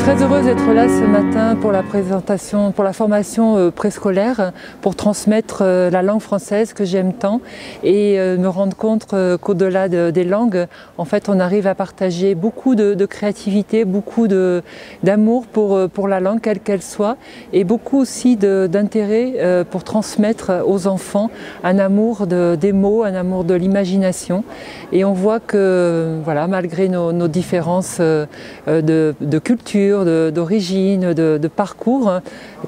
très heureuse d'être là ce matin pour la présentation, pour la formation préscolaire, pour transmettre la langue française que j'aime tant et me rendre compte qu'au-delà des langues, en fait, on arrive à partager beaucoup de créativité, beaucoup d'amour pour la langue, quelle qu'elle soit, et beaucoup aussi d'intérêt pour transmettre aux enfants un amour des mots, un amour de l'imagination. Et on voit que, voilà, malgré nos différences de culture, d'origine, de parcours,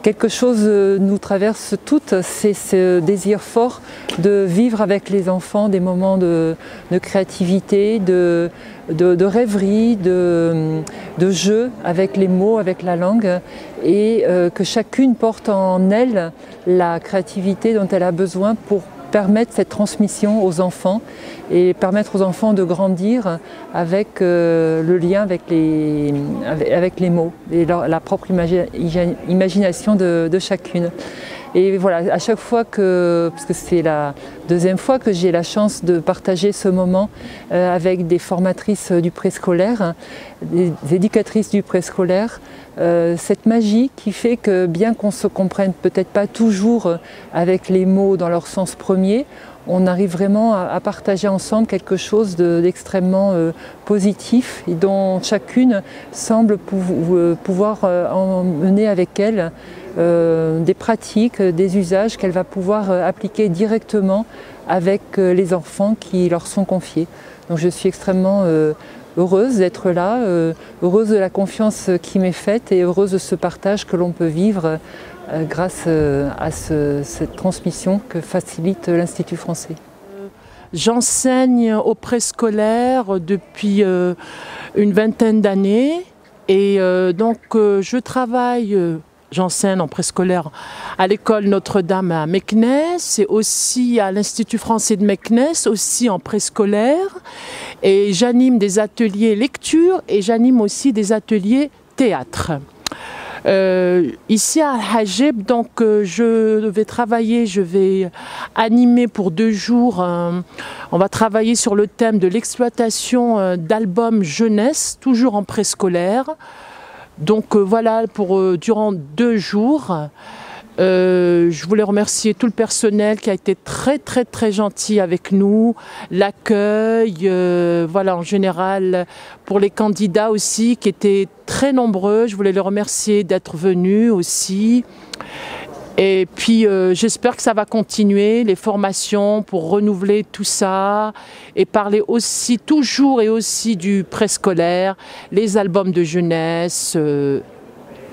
quelque chose nous traverse toutes, c'est ce désir fort de vivre avec les enfants des moments de créativité, de rêverie, de jeu avec les mots, avec la langue, et que chacune porte en elle la créativité dont elle a besoin pour permettre cette transmission aux enfants et permettre aux enfants de grandir avec le lien avec les mots et la propre imagination de chacune. Et voilà, à chaque fois parce que c'est la deuxième fois que j'ai la chance de partager ce moment avec des formatrices du préscolaire, des éducatrices du préscolaire, cette magie qui fait que bien qu'on se comprenne peut-être pas toujours avec les mots dans leur sens premier, on arrive vraiment à partager ensemble quelque chose d'extrêmement positif et dont chacune semble pouvoir emmener avec elle des pratiques, des usages qu'elle va pouvoir appliquer directement avec les enfants qui leur sont confiés. Donc je suis extrêmement heureuse d'être là, heureuse de la confiance qui m'est faite et heureuse de ce partage que l'on peut vivre grâce à cette transmission que facilite l'Institut français. J'enseigne au préscolaire depuis une vingtaine d'années et donc je travaille, j'enseigne en préscolaire à l'école Notre-Dame à Meknès et aussi à l'Institut français de Meknès, aussi en préscolaire. Et j'anime des ateliers lecture et j'anime aussi des ateliers théâtre. Ici à Al-Hajeb, donc je vais animer pour 2 jours. On va travailler sur le thème de l'exploitation d'albums jeunesse, toujours en préscolaire. Donc voilà, durant 2 jours. Je voulais remercier tout le personnel qui a été très gentil avec nous, l'accueil, voilà, en général pour les candidats aussi qui étaient très nombreux. Je voulais les remercier d'être venus aussi. Et puis j'espère que ça va continuer, les formations pour renouveler tout ça et parler aussi toujours et aussi du préscolaire, les albums de jeunesse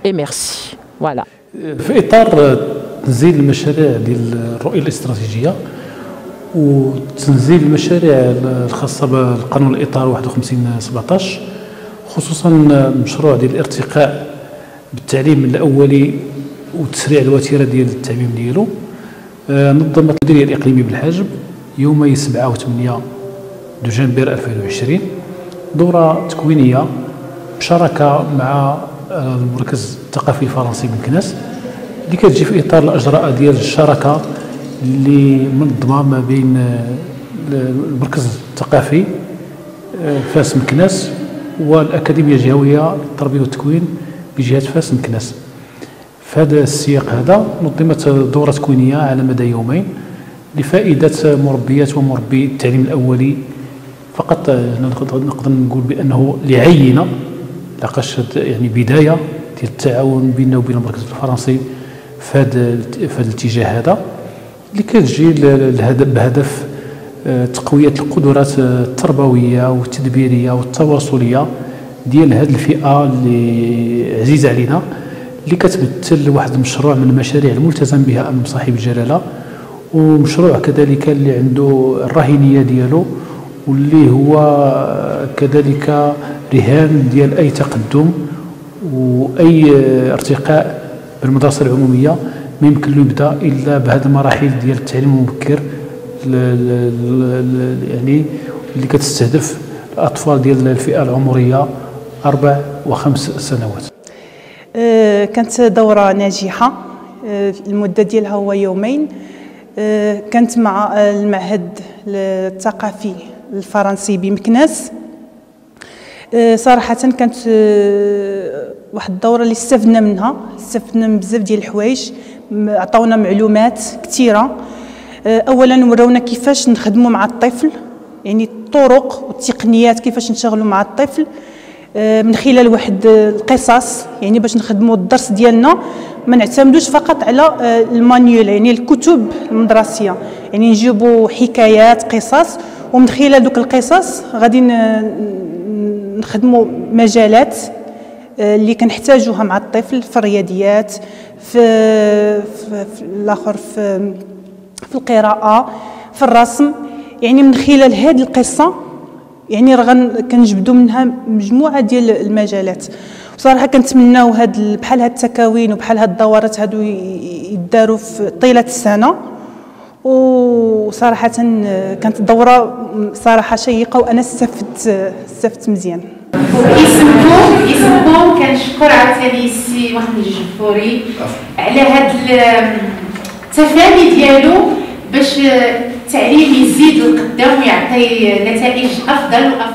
et merci. Voilà. في إطار تنزيل المشاريع ديال الرؤية الاستراتيجية وتنزيل المشاريع الخاصة بالقانون الإطار 51/17 خصوصا مشروع ديال الارتقاء بالتعليم الأولي وتسريع الوتيرة ديال التعليم ديالو، نظمت المديرية الإقليمية بالحاجب يومي 7 و 8 دجنبر 2020 دورة تكوينية بشراكة مع المركز الثقافي الفرنسي بمكناس اللي كتجي في اطار الاجراء ديال الشراكه اللي منظمه ما بين المركز الثقافي فاس مكناس والاكاديميه الجهويه للتربيه والتكوين بجهه فاس مكناس. في هذا السياق هذا نظمت دوره تكوينيه على مدى يومين لفائده مربيات ومربي التعليم الاولي فقط. نقدر نقول بانه لعينه لقاش يعني بدايه ديال التعاون بيننا وبين المركز الفرنسي في هذا الاتجاه هذا اللي كتجي بهدف تقويه القدرات التربويه والتدبيريه والتواصليه ديال هذه الفئه اللي عزيزه علينا، اللي كتمثل واحد المشروع من المشاريع الملتزم بها امام صاحب الجلاله، ومشروع كذلك اللي عنده الرهينيه ديالو واللي هو كذلك رهان ديال اي تقدم واي ارتقاء بالمدرسه العموميه ما يمكن له يبدا الا بهذه المراحل ديال التعليم المبكر يعني اللي كتستهدف الاطفال ديال الفئه العمريه 4 و5 سنوات. كانت دوره ناجحه، المده ديالها هو يومين. كانت مع المعهد الثقافي الفرنسي بمكناس. صراحه كانت واحد الدوره اللي استفدنا منها، استفدنا من بزاف ديال الحوايج، عطاونا معلومات كثيره. اولا ورونا كيفاش نخدموا مع الطفل، يعني الطرق والتقنيات كيفاش نشتغلوا مع الطفل من خلال واحد القصص، يعني باش نخدموا الدرس ديالنا ما نعتمدوش فقط على المانيول، يعني الكتب المدرسيه، يعني نجيبوا حكايات قصص، ومن خلال دوك القصص غادي نخدموا مجالات اللي كنحتاجوها مع الطفل في الرياضيات، في الاخر في القراءه، في الرسم. يعني من خلال هذه القصه يعني كنجبدوا منها مجموعه ديال المجالات. وصراحه كنتمناو بحال هاد التكاوين وبحال هاد الدورات هادو يداروا في طيله السنه. وصراحه كانت الدوره صراحه شيقه، وانا استفدت مزيان. اسمكم كنشكر عاوتاني السي محمد الجفوري على هاد التفاني ديالو باش التعليم يزيد للقدام ويعطي نتائج افضل وافضل.